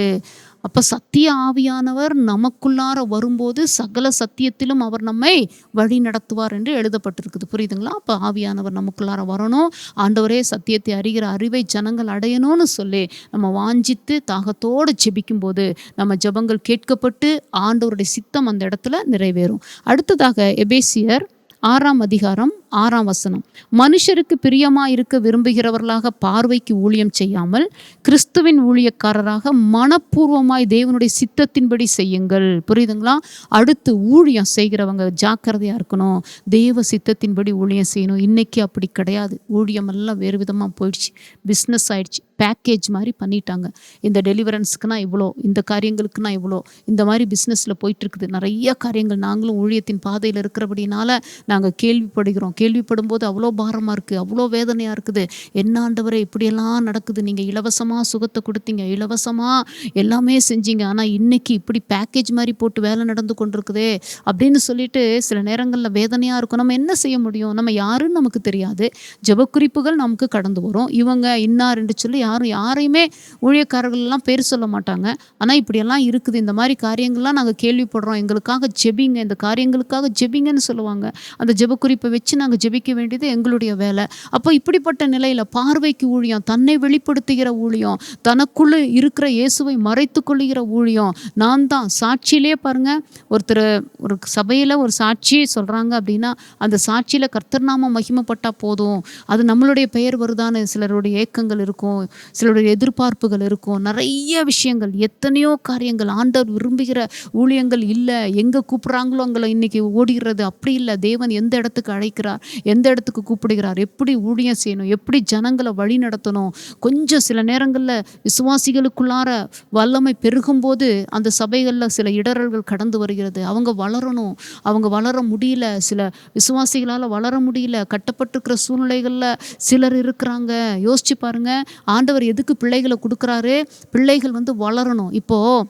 அப்போ சத்திய ஆவியானவர் நமக்குள்ளார வரும்போது சகல சத்தியத்திலும் அவர் நம்மை வழி நடத்துவார் என்று எழுதப்பட்டிருக்குது. புரியுதுங்களா? அப்போ ஆவியானவர் நமக்குள்ளார வரணும். ஆண்டவரே சத்தியத்தை அறிகிற அறிவை ஜனங்கள் அடையணும்னு சொல்லி நம்ம வாஞ்சித்து தாகத்தோடு ஜெபிக்கும்போது நம்ம ஜெபங்கள் கேட்கப்பட்டு ஆண்டவருடைய சித்தம் அந்த இடத்துல நிறைவேறும். அடுத்ததாக எபேசியர் 6ஆம் அதிகாரம் 6ஆம் வசனம். மனுஷருக்கு பிரியமாயிருக்க விரும்புகிறவர்களாக பார்வைக்கு ஊழியம் செய்யாமல் கிறிஸ்துவின் ஊழியக்காரராக மனப்பூர்வமாய் தேவனுடைய சித்தத்தின்படி செய்யுங்கள். புரியுதுங்களா? அடுத்து ஊழியம் செய்கிறவங்க ஜாக்கிரதையா இருக்கணும். தேவ சித்தத்தின்படி ஊழியம் செய்யணும். இன்னைக்கு அப்படி கிடையாது. ஊழியம் எல்லாம் வேறு விதமாக போயிடுச்சு. பிஸ்னஸ் ஆயிடுச்சு. பேக்கேஜ் மாதிரி பண்ணிட்டாங்க. இந்த டெலிவரன்ஸுக்குனா இவ்வளோ, இந்த காரியங்களுக்குனா இவ்வளோ, இந்த மாதிரி பிஸ்னஸில் போயிட்டுருக்குது. நிறைய காரியங்கள் நாங்களும் ஊழியத்தின் பாதையில் இருக்கிறபடினால நாங்கள் கேள்விப்படும் போது அவ்வளோ பாரமாக இருக்குது, அவ்வளோ வேதனையாக இருக்குது. என்ன ஆண்டவரே இப்படியெல்லாம் நடக்குது, நீங்கள் இலவசமாக சுகத்தை கொடுத்தீங்க, இலவசமாக எல்லாமே செஞ்சீங்க, ஆனால் இன்னைக்கு இப்படி பேக்கேஜ் மாதிரி போட்டு வேலை நடந்து கொண்டிருக்குதே அப்படின்னு சொல்லிட்டு சில நேரங்களில் வேதனையாக இருக்கும். நம்ம என்ன செய்ய முடியும்? நம்ம யாருன்னு நமக்கு தெரியாது. ஜெபக்குறிப்புகள் நமக்கு கடந்து வரும். இவங்க இன்னார் என்று சொல்லி யாரையுமே ஊழியக்காரர்கள்லாம் பேர் சொல்ல மாட்டாங்க. ஆனால் இப்படியெல்லாம் இருக்குது, இந்த மாதிரி காரியங்கள்லாம் நாங்கள் கேள்விப்படுறோம், எங்களுக்காக ஜெபிங்க, இந்த காரியங்களுக்காக ஜெபிங்கன்னு சொல்லுவாங்க. அந்த ஜெபக்குறிப்பை வச்சு நாங்கள் ஜெபிக்க வேண்டியது எங்களுடைய வேலை. அப்போ இப்படிப்பட்ட நிலையில் பார்வைக்கு ஊழியம், தன்னை வெளிப்படுத்துகிற ஊழியம், தனக்குள்ளே இருக்கிற இயேசுவை மறைத்து கொள்ளுகிற ஊழியம். நான் தான் சாட்சியிலே பாருங்க, ஒரு சபையில் ஒரு சாட்சி சொல்கிறாங்க அப்படின்னா அந்த சாட்சியில் கர்த்தர் நாம மகிமைப்பட்டால் போதும், அது நம்மளுடைய பெயர் வருதான்னு சிலருடைய ஏக்கங்கள் இருக்கும், சிலருடைய எதிர்பார்ப்புகள் இருக்கும். நிறைய விஷயங்கள், எத்தனையோ காரியங்கள். ஆண்டவர் விரும்புகிற ஊழியங்கள் இல்லை. எங்கே கூப்பிட்றாங்களோ அங்கே இன்னைக்கு ஓடுகிறது. அப்படி இல்லை. தேவன் எந்த இடத்துக்கு அழைக்கிறார், எந்த இடத்துக்கு கூப்பிடுகிறார், எப்படி ஊழியம் செய்யணும், எப்படி ஜனங்களை வழி நடத்தணும். கொஞ்சம் சில நேரங்களில் விசுவாசிகளுக்குள்ளார வல்லமை பெருகும்போது அந்த சபைகளில் சில இடரல்கள் கடந்து வருகிறது. அவங்க வளரணும், அவங்க வளர முடியல, சில விசுவாசிகளால் வளர முடியல, கட்டப்பட்டிருக்கிற சூழ்நிலைகளில் சிலர் இருக்கிறாங்க. யோசிச்சு பாருங்க, ஆண்டவர் எதுக்கு பிள்ளைகளை கொடுக்குறாரு? பிள்ளைகள் வளரணும். இப்போது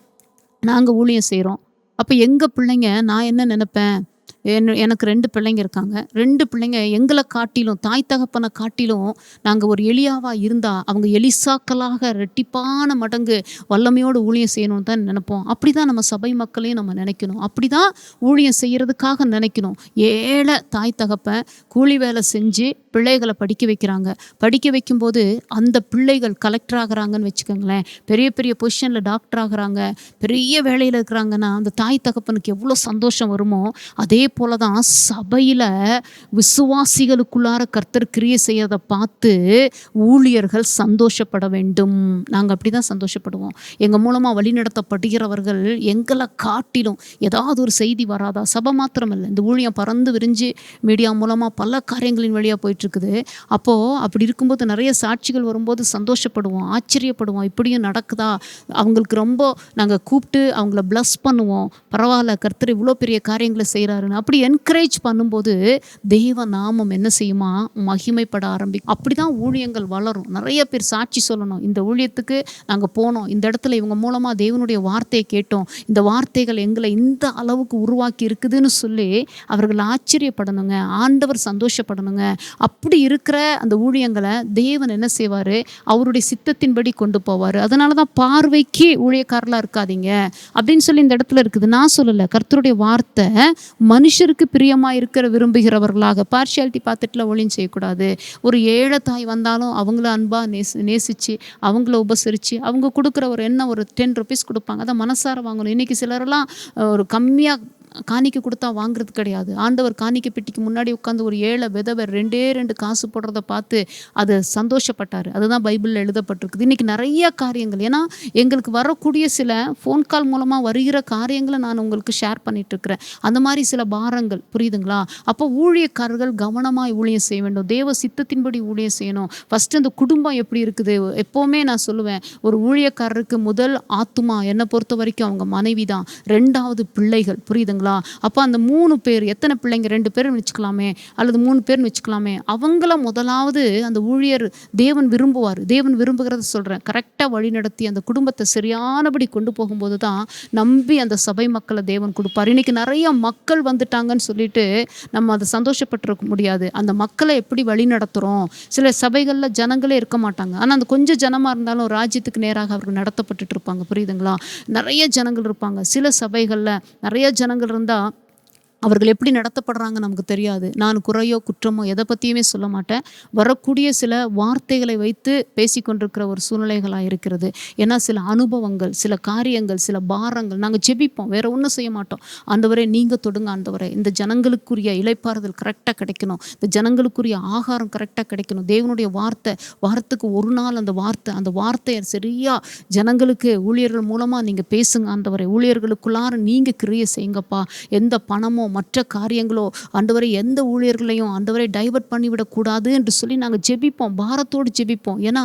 நாங்கள் ஊழியம் செய்கிறோம். அப்போ எங்கள் பிள்ளைங்க, நான் என்ன நினைப்பேன், எனக்கு 2 பிள்ளைங்க இருக்காங்க. 2 பிள்ளைங்க எங்களை காட்டிலும், தாய் தகப்பனை காட்டிலும் நாங்கள் ஒரு எலியாவாக இருந்தால் அவங்க எலிசாக்களாக ரெட்டிப்பான மடங்கு வல்லமையோடு ஊழியம் செய்யணும்னு தான் நினைப்போம். அப்படி தான் நம்ம சபை மக்களையும் நம்ம நினைக்கணும். அப்படி தான் ஊழியம் செய்கிறதுக்காக நினைக்கணும். ஏழை தாய் தகப்பன் கூலி வேலை செஞ்சு பிள்ளைகளை படிக்க வைக்கிறாங்க. படிக்க வைக்கும்போது அந்த பிள்ளைகள் கலெக்டர் ஆகிறாங்கன்னு வச்சுக்கோங்களேன், பெரிய பெரிய பொசிஷனில் டாக்டர் ஆகிறாங்க, பெரிய வேலையில் இருக்கிறாங்கன்னா அந்த தாய் தகப்பனுக்கு எவ்வளோ சந்தோஷம் வருமோ, அதே போல தான் சபையில் விசுவாசிகளுக்குள்ளார கர்த்தர் கிரியை செய்யறதை பார்த்து ஊழியர்கள் சந்தோஷப்பட வேண்டும். நாங்கள் அப்படி தான் சந்தோஷப்படுவோம். எங்கள் மூலமாக வழிநடத்தப்படுகிறவர்கள் எங்களை காட்டிலும் ஏதாவது ஒரு செய்தி வராதா? சபை மாத்திரமல்ல, இந்த ஊழியம் பறந்து விரிஞ்சு மீடியா மூலமாக பல காரியங்களின் வழியாக போயிட்டுருக்குது. அப்போது அப்படி இருக்கும்போது நிறைய சாட்சிகள் வரும்போது சந்தோஷப்படுவோம், ஆச்சரியப்படுவோம். இப்படியும் நடக்குதா? அவங்களுக்கு ரொம்ப நாங்கள் கூப்பிட்டு அவங்கள ப்ளஸ் பண்ணுவோம். பரவாயில்ல, கர்த்தர் இவ்வளோ பெரிய காரியங்களை செய்கிறாருன்னு அப்படி என்கரேஜ் பண்ணும்போது தெய்வ நாமம் என்ன செய்யுமா? மகிமைப்பட ஆரம்பிக்கும். அப்படி தான் ஊழியங்கள் வளரும். நிறைய பேர் சாட்சி சொல்லணும், இந்த ஊழியத்துக்கு நாங்கள் போனோம், இந்த இடத்துல இவங்க மூலமாக தேவனுடைய வார்த்தையை கேட்டோம், இந்த வார்த்தைகள் எங்களை இந்த அளவுக்கு உருவாக்கி இருக்குதுன்னு சொல்லி அவர்கள் ஆச்சரியப்படணுங்க, ஆண்டவர் சந்தோஷப்படணுங்க. அப்படி இருக்கிற அந்த ஊழியங்களை தேவன் என்ன செய்வார்? அவருடைய சித்தத்தின்படி கொண்டு போவார். அதனால தான் பார்வைக்கு ஊழியக்காரலாக இருக்காதீங்க அப்படின்னு சொல்லி இந்த இடத்துல இருக்குது. நான் சொல்லலை, கர்த்தருடைய வார்த்தை மனுஷருக்கு பிரியமாக இருக்கிற விரும்புகிறவர்களாக, பார்ஷியாலிட்டி பார்த்துட்டுல ஊழியம் செய்யக்கூடாது. ஒரு ஏழை தாய் வந்தாலும் அவங்கள அன்பாக நேசித்து அவங்கள உபசரித்து அவங்க கொடுக்குற ஒரு 10 rupees கொடுப்பாங்க, அதை மனசார வாங்கணும். இன்றைக்கி சிலரெல்லாம் ஒரு கம்மியாக காணிக்கை கொடுத்தா வாங்குறது கிடையாது. ஆண்டவர் காணிக்கை பெட்டிக்கு முன்னாடி உட்காந்து ஒரு ஏழை விதவை 2 காசு போடுறத பார்த்து அது சந்தோஷப்பட்டார். அதுதான் பைபிளில் எழுதப்பட்டிருக்குது. இன்றைக்கி நிறைய காரியங்கள், ஏன்னா எங்களுக்கு வரக்கூடிய சில ஃபோன் கால் மூலமாக வருகிற காரியங்களை நான் உங்களுக்கு ஷேர் பண்ணிகிட்ருக்கிறேன். அந்த மாதிரி சில பாரங்கள், புரியுதுங்களா? அப்போ ஊழியக்காரர்கள் கவனமாக ஊழியம் செய்ய வேண்டும். தேவ சித்தத்தின்படி ஊழியம் செய்யணும். ஃபஸ்ட்டு அந்த குடும்பம் எப்படி இருக்குது? எப்போவுமே நான் சொல்லுவேன், ஒரு ஊழியக்காரருக்கு முதல் ஆத்துமா என்னை பொறுத்த வரைக்கும் அவங்க மனைவி தான். 2வது பிள்ளைகள், புரியுதுங்களா? அப்போ அந்த 3 பேர், எத்தனை பிள்ளைங்க, 2 பேர்னு வச்சுக்கலாமே அல்லது 3 பேர்னு வச்சுக்கலாமே, அவங்கள முதலாவது அந்த ஊழியர் தேவன் விரும்புவார். தேவன் விரும்புகிறத சொல்கிறேன், கரெக்டாக வழி நடத்தி அந்த குடும்பத்தை சரியானபடி கொண்டு போகும்போது தான் நம்பி அந்த சபை மக்களை தேவன் கொடுப்பார். இன்றைக்கி நிறைய மக்கள் வந்துட்டாங்கன்னு சொல்லிட்டு நம்ம அதை சந்தோஷப்பட்டிருக்க முடியாது. அந்த மக்களை எப்படி வழி நடத்துகிறோம்? சில சபைகளில் ஜனங்களே இருக்க மாட்டாங்க, ஆனால் அந்த கொஞ்சம் ஜனமாக இருந்தாலும் ராஜ்யத்துக்கு நேராக அவர்கள் நடத்தப்பட்டுட்டு இருப்பாங்க, புரியுதுங்களா? நிறைய ஜனங்கள் இருப்பாங்க. சில சபைகளில் நிறைய ஜனங்கள் இருந்தால் அவர்கள் எப்படி நடத்தப்படுறாங்க நமக்கு தெரியாது. நான் குறையோ குற்றமோ எதை பற்றியுமே சொல்ல மாட்டேன். வரக்கூடிய சில வார்த்தைகளை வைத்து பேசிக்கொண்டிருக்கிற ஒரு சூழ்நிலைகளாக இருக்கிறது. ஏன்னா சில அனுபவங்கள், சில காரியங்கள், சில பாரங்கள், நாங்கள் ஜெபிப்போம், வேறு ஒன்றும் செய்ய மாட்டோம். ஆண்டவரே நீங்கள் தொடுங்க, ஆண்டவரே இந்த ஜனங்களுக்குரிய இளைப்பாறுதல் கரெக்டாக கிடைக்கணும், இந்த ஜனங்களுக்குரிய ஆகாரம் கரெக்டாக கிடைக்கணும். தேவனுடைய வாரத்துக்கு ஒரு நாள் அந்த வார்த்தையை சரியாக ஜனங்களுக்கு ஊழியர்கள் மூலமாக நீங்கள் பேசுங்க ஆண்டவரே. ஊழியர்களுக்குள்ளார நீங்கள் கிரியை செய்யுங்கப்பா. எந்த பணமோ மற்ற காரியங்களோ ஆண்டவரை எந்த ஊழியர்களையும் ஆண்டவரை டைவர்ட் பண்ணிவிடக்கூடாது என்று சொல்லி நாங்கள் ஜெபிப்போம், பாரத்தோடு ஜெபிப்போம். ஏன்னா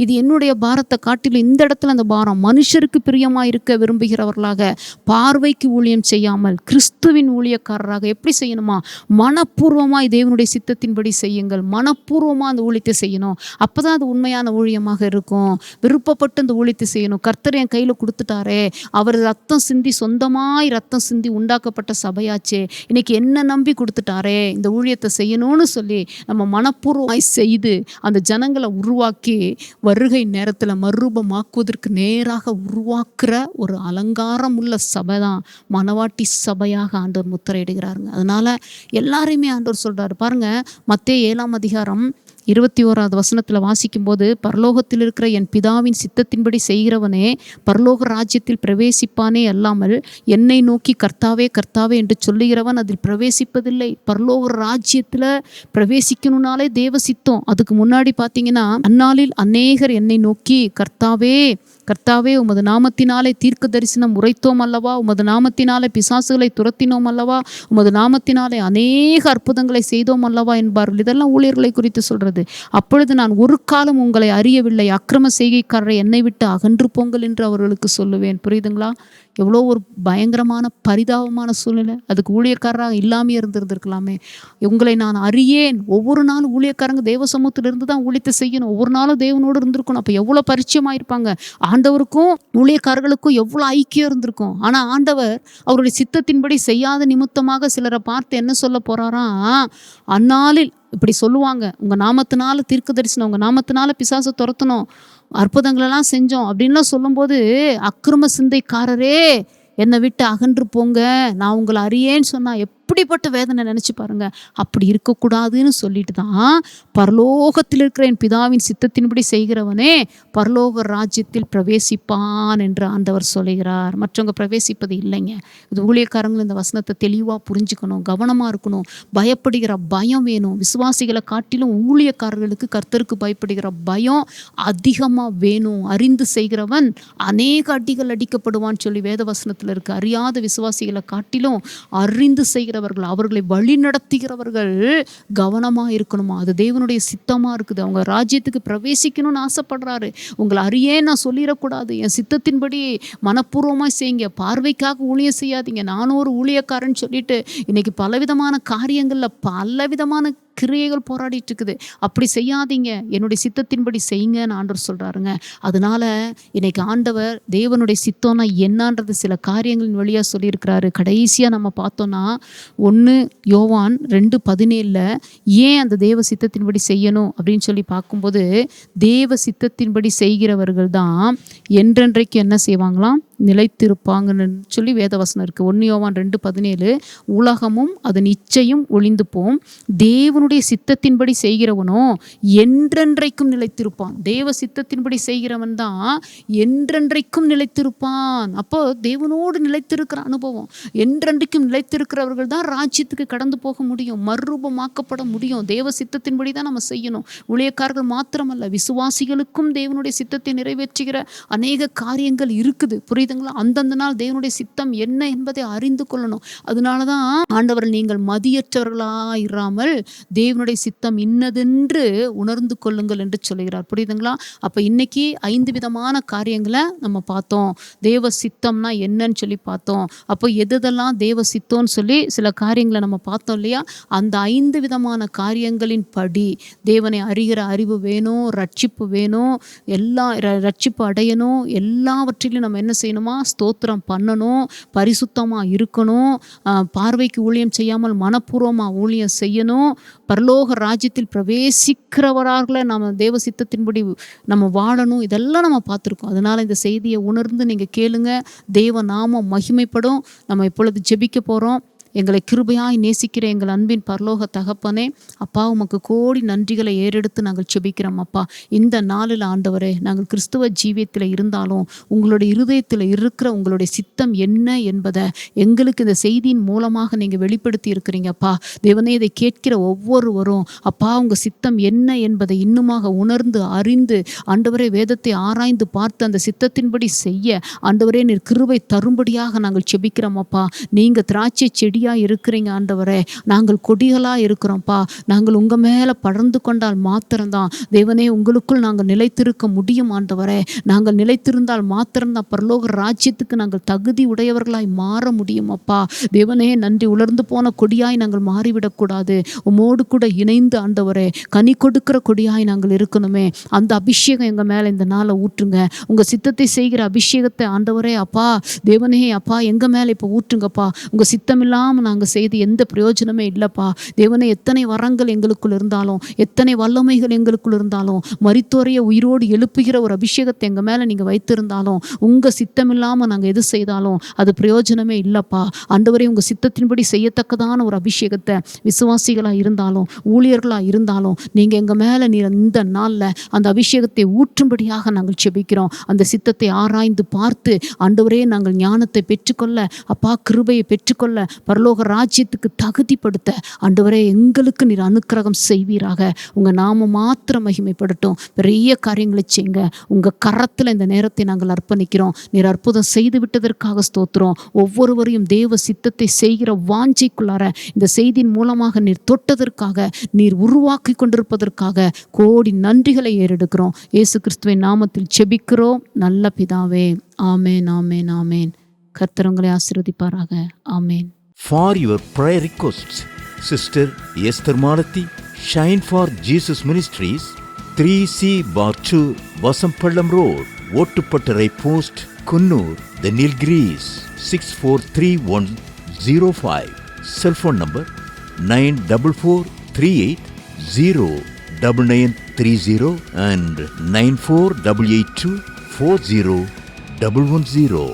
இது என்னுடைய பாரத்தை காட்டிலும் இந்த இடத்துல அந்த பாரம், மனுஷருக்கு பிரியமாக இருக்க விரும்புகிறவர்களாக, பார்வைக்கு ஊழியம் செய்யாமல் கிறிஸ்துவின் ஊழியக்காரராக எப்படி செய்யணுமா? மனப்பூர்வமாய் தேவனுடைய சித்தத்தின்படி செய்யுங்கள். மனப்பூர்வமாக அந்த ஊழியத்தை செய்யணும். அப்போ தான் அது உண்மையான ஊழியமாக இருக்கும். விருப்பப்பட்டு அந்த ஊழியத்தை செய்யணும். கர்த்தர் என் கையில் கொடுத்துட்டாரே, அவர் ரத்தம் சிந்தி, சொந்தமாய் ரத்தம் சிந்தி உண்டாக்கப்பட்ட சபையாச்சே, இன்னைக்கு என்ன நம்பி கொடுத்துட்டாரே, இந்த ஊழியத்தை செய்யணும்னு சொல்லி நம்ம மனப்பூர்வமாய் செய்து அந்த ஜனங்களை உருவாக்கி வருகை நேரத்தில் மறுரூபமாக்குவதற்கு நேராக உருவாக்குற ஒரு அலங்காரம் உள்ள சபை தான் மணவாட்டி சபையாக ஆண்டவர் முத்திரையிடுகிறாருங்க. அதனால எல்லாரையுமே ஆண்டவர் சொல்றாரு பாருங்க. மத்தேயு 7ஆம் அதிகாரம் 21வது வசனத்தில் வாசிக்கும்போது, பரலோகத்தில் இருக்கிற என் பிதாவின் சித்தத்தின்படி செய்கிறவனே பரலோக ராஜ்யத்தில் பிரவேசிப்பானே அல்லாமல் என்னை நோக்கி கர்த்தாவே கர்த்தாவே என்று சொல்லுகிறவன் அதில் பிரவேசிப்பதில்லை. பரலோக ராஜ்யத்தில் பிரவேசிக்கணும்னாலே தேவ சித்தம். அதுக்கு முன்னாடி பார்த்தீங்கன்னா, அந்நாளில் அநேகர் என்னை நோக்கி கர்த்தாவே கர்த்தாவே உமது நாமத்தினாலே தீர்க்க தரிசனம் உரைத்தோம் அல்லவா, உமது நாமத்தினாலே பிசாசுகளை துரத்தினோம் அல்லவா, உமது நாமத்தினாலே அநேக அற்புதங்களை செய்தோம் அல்லவா என்பார்கள். இதெல்லாம் ஊழியர்களை குறித்து சொல்றது. அப்பொழுது நான் ஒரு காலம் உங்களை அறியவில்லை, அக்கிரம செய்கைக்காரரை என்னை விட்டு அகன்று போங்கள் என்று அவர்களுக்கு சொல்லுவேன். புரியுதுங்களா? எவ்வளோ ஒரு பயங்கரமான பரிதாபமான சூழ்நிலை. அதுக்கு ஊழியக்காரராக இல்லாமே இருந்திருக்கலாமே. உங்களை நான் அறியேன். ஒவ்வொரு நாளும் ஊழியக்காரங்க தேவ சமூகத்திலிருந்து தான் ஊழியத்தை செய்யணும். ஒவ்வொரு நாளும் தேவனோடு இருந்திருக்கணும். அப்போ எவ்வளோ பரிச்சயமாக இருப்பாங்க. ஆண்டவருக்கும் ஊழியக்காரர்களுக்கும் எவ்வளோ ஐக்கியம் இருந்திருக்கும். ஆனால் ஆண்டவர் அவருடைய சித்தத்தின்படி செய்யாத நிமித்தமாக சிலரை பார்த்து என்ன சொல்ல போகிறாராம், அந்நாளில் இப்படி சொல்லுவாங்க, உங்கள் நாமத்தினால தீர்க்க தரிசனம், உங்கள் நாமத்தினால பிசாசை துரத்தணும், அற்புதங்களெல்லாம் செஞ்சோம் அப்படின்லாம் சொல்லும்போது, அக்கிரம சிந்தைக்காரரே என்னை விட்டு அகன்று போங்க, நான் உங்களை அறியேன்னு சொன்னால் எப்படிப்பட்ட வேதனை நினச்சி பாருங்க. அப்படி இருக்கக்கூடாதுன்னு சொல்லிட்டு தான் பரலோகத்தில் இருக்கிற என் பிதாவின் சித்தத்தின்படி செய்கிறவனே பரலோக ராஜ்யத்தில் பிரவேசிப்பான் என்று ஆண்டவர் சொல்லுகிறார். மற்றவங்க பிரவேசிப்பது இல்லைங்க. இது ஊழியக்காரங்களும் இந்த வசனத்தை தெளிவாக புரிஞ்சுக்கணும், கவனமாக இருக்கணும். பயப்படுகிற பயம் வேணும். விசுவாசிகளை காட்டிலும் ஊழியக்காரர்களுக்கு, கர்த்தருக்கு பயப்படுகிற பயம் அதிகமாக வேணும். அறிந்து செய்கிறவன் அநேக அடிகள் அடிக்கப்படுவான்னு சொல்லி வேத வசனத்தில் இருக்கு. அறியாத விசுவாசிகளை காட்டிலும் அறிந்து செய்கிறவர்கள், அவர்களை வழி நடத்துகிறவர்கள் கவனமாக இருக்கணுமா. அது தேவனுடைய சித்தமாக இருக்குது. அவங்க ராஜ்யத்துக்கு பிரவேசிக்கணும்னு ஆசைப்படுறாரு. உங்களை அறியே நான் சொல்லிடக்கூடாது, என் சித்தத்தின்படி மனப்பூர்வமாக செய்யுங்க, பார்வைக்காக ஊழியம் செய்யாதீங்க, நானும் ஒரு ஊழியக்காரன் சொல்லிட்டு இன்னைக்கு பலவிதமான காரியங்களில் பலவிதமான கிரியைகள் போராடிட்டு இருக்குது. அப்படி செய்யாதீங்க, என்னுடைய சித்தத்தின்படி செய்யுங்கன்னு ஆண்டவர் சொல்கிறாருங்க. அதனால இன்னைக்கு ஆண்டவர் தேவனுடைய சித்தம்னா என்னன்றது சில காரியங்களின் வழியாக சொல்லியிருக்கிறாரு. கடைசியாக நம்ம பார்த்தோன்னா 1 யோவான் 2:17 ஏன் அந்த தேவ சித்தத்தின்படி செய்யணும் அப்படின்னு சொல்லி பார்க்கும்போது, தேவ சித்தத்தின்படி செய்கிறவர்கள் தான் என்றென்றைக்கு என்ன செய்வாங்களாம், நிலைத்திருப்பாங்கன்னு சொல்லி வேதவசனம் இருக்குது. 1 யோவான் 2:17, உலகமும் அதன் இச்சையும் ஒளிந்து போம், தேவனுடைய சித்தத்தின்படி செய்கிறவனோ என்றென்றைக்கும் நிலைத்திருப்பான். தேவ சித்தத்தின்படி செய்கிறவன் தான் என்றென்றைக்கும் நிலைத்திருப்பான். அப்போ தேவனோடு நிலைத்திருக்கிற அனுபவம், என்றென்றைக்கும் நிலைத்திருக்கிறவர்கள் தான் ராஜ்யத்துக்கு கடந்து போக முடியும், மறுரூபமாக்கப்பட முடியும். தேவ சித்தத்தின்படி தான் நம்ம செய்யணும். ஊழியக்காரர்கள் மாத்திரமல்ல, விசுவாசிகளுக்கும் தேவனுடைய சித்தத்தை நிறைவேற்றுகிற அநேக காரியங்கள் இருக்குது. புரியுதுங்களா? அந்தந்த நாள் தேவனுடைய சித்தம் என்ன என்பதை அறிந்து கொள்ளணும். அதனால தான் ஆண்டவர், நீங்கள் மதியற்றவர்களாயிராமல் தேவனுடைய சித்தம் இன்னதென்று உணர்ந்து கொள்ளுங்கள் என்று சொல்கிறார். புரியுதுங்களா? அப்போ இன்னைக்கு 5 விதமான காரியங்களை நம்ம பார்த்தோம். தேவ சித்தம்னா என்னன்னு சொல்லி பார்த்தோம். அப்போ எதெல்லாம் தேவ சித்தம்னு சொல்லி சில காரியங்களை நம்ம பார்த்தோம் இல்லையா? அந்த 5 விதமான காரியங்களின் படி தேவனை அறிகிற அறிவு வேணும், ரட்சிப்பு வேணும், எல்லா ரட்சிப்பு அடையணும். எல்லாவற்றிலும் நம்ம என்ன செய்யணுமா? ஸ்தோத்திரம் பண்ணணும், பரிசுத்தமாக இருக்கணும், பார்வைக்கு ஊழியம் செய்யாமல் மனப்பூர்வமாக ஊழியம் செய்யணும், பரலோக ராஜ்யத்தில் பிரவேசிக்கிறவராக நம்ம தேவ சித்தத்தின்படி நம்ம வாழணும். இதெல்லாம் நம்ம பார்த்துருக்கோம். அதனால் இந்த செய்தியை உணர்ந்து நீங்கள் கேளுங்க. தேவ நாமம் மகிமைப்படும். நம்ம இப்பொழுது ஜெபிக்க போகிறோம். எங்களை கிருபையாய் நேசிக்கிற எங்கள் அன்பின் பரலோக தகப்பனே, அப்பா, உமக்கு கோடி நன்றிகளை ஏறெடுத்து நாங்கள் ஜெபிக்கிறோம். அப்பா, இந்த நாளில் ஆண்டவரே, நாங்கள் கிறிஸ்துவ ஜீவியத்தில் இருந்தாலும் உங்களுடைய இருதயத்தில் இருக்கிற உங்களுடைய சித்தம் என்ன என்பதை எங்களுக்கு இந்த செய்தியின் மூலமாக நீங்கள் வெளிப்படுத்தி இருக்கிறீங்கப்பா. தேவனே, இதை கேட்கிற ஒவ்வொருவரும் அப்பா, உங்கள் சித்தம் என்ன என்பதை இன்னுமாக உணர்ந்து அறிந்து ஆண்டவரே, வேதத்தை ஆராய்ந்து பார்த்து அந்த சித்தத்தின்படி செய்ய ஆண்டவரே நீர் கிருபை தரும்படியாக நாங்கள் ஜெபிக்கிறோம். அப்பா, நீங்கள் திராட்சை செடி இருக்கிறீங்க ஆண்டவரே, நாங்கள் கொடிகளா இருக்கிறோம்ப்பா. நாங்கள் உங்க மேல படர்ந்து கொண்டால் மாத்திரம்தான் தேவனே உங்களுக்குள் நாங்கள் நிலைத்திருக்க முடியும் ஆண்டவரே. நாங்கள் நிலைத்திருந்தால் மாத்திரம்தான் பரலோக ராஜ்யத்துக்கு நாங்கள் தகுதி உடையவர்களாய் மாற முடியும் அப்பா. தேவனே, நன்றி. உலர்ந்து போன கொடியாய் நாங்கள் மாறிவிடக்கூடாது. உமோடு கூட இணைந்து ஆண்டவரே கனி கொடுக்கிற கொடியாய் நாங்கள் இருக்கணுமே. அந்த அபிஷேகம் எங்க மேல இந்த நாளை ஊற்றுங்க. உங்க சித்தத்தை செய்கிற அபிஷேகத்தை ஆண்டவரே அப்பா, தேவனே அப்பா, எங்க மேல இப்ப ஊற்றுங்கப்பா. உங்க சித்தம் இல்லாம நாங்கள் செய்து எந்த பிரயோஜனமே இல்லைப்பா. தேவனே, எத்தனை வரங்கள் எங்களுக்குள் இருந்தாலும், எத்தனை வல்லமைகள் எங்களுக்குள் இருந்தாலும், மரித்தோரைய உயிரோடு எழுப்புகிற ஒரு அபிஷேகத்தை எங்கள் மேலே நீங்கள் வைத்திருந்தாலும், உங்கள் சித்தம் இல்லாமல் நாங்கள் எது செய்தாலும் அது பிரயோஜனமே இல்லைப்பா. ஆண்டவரே, உங்கள் சித்தத்தின்படி செய்யத்தக்கதான ஒரு அபிஷேகத்தை விசுவாசிகளாக இருந்தாலும் ஊழியர்களாக இருந்தாலும் நீங்கள் எங்கள் மேலே நீர் இந்த நாளில் அந்த அபிஷேகத்தை ஊற்றும்படியாக நாங்கள் ஜெபிக்கிறோம். அந்த சித்தத்தை ஆராய்ந்து பார்த்து ஆண்டவரே, நாங்கள் ஞானத்தை பெற்றுக்கொள்ள அப்பா, கிருபையை பெற்றுக்கொள்ள, பரலோக ராஜ்யத்துக்கு தகுதிப்படுத்த ஆண்டவரே எங்களுக்கு நீர் அனுக்கிரகம் செய்வீராக. உங்கள் நாம மாத்திரம் மகிமைப்படட்டும். பெரிய காரியங்களை செய்யுங்க. உங்கள் கரத்தில் இந்த நேரத்தை நாங்கள் அர்ப்பணிக்கிறோம். நீர் அற்புதம் செய்து விட்டதற்காக ஸ்தோத்திரம். ஒவ்வொருவரையும் தேவ சித்தத்தை செய்கிற வாஞ்சைக்குள்ளார இந்த செய்தியின் மூலமாக நீர் தொட்டதற்காக, நீர் உருவாக்கி கொண்டிருப்பதற்காக கோடி நன்றிகளை ஏறெடுக்கிறோம். இயேசு கிறிஸ்துவின் நாமத்தில் ஜெபிக்கிறோம் நல்ல பிதாவே. ஆமேன், ஆமேன், ஆமேன். கர்த்தர் உங்களை ஆசீர்வதிப்பாராக. ஆமேன். For your prayer requests, Sister Esther Malathi, Shine for Jesus Ministries, 3C Bar 2, Vasampallam Road, Ottupattai Post, Kunnur, The Nilgiris, 643105. Cell phone number 9443809930 and 9488240110.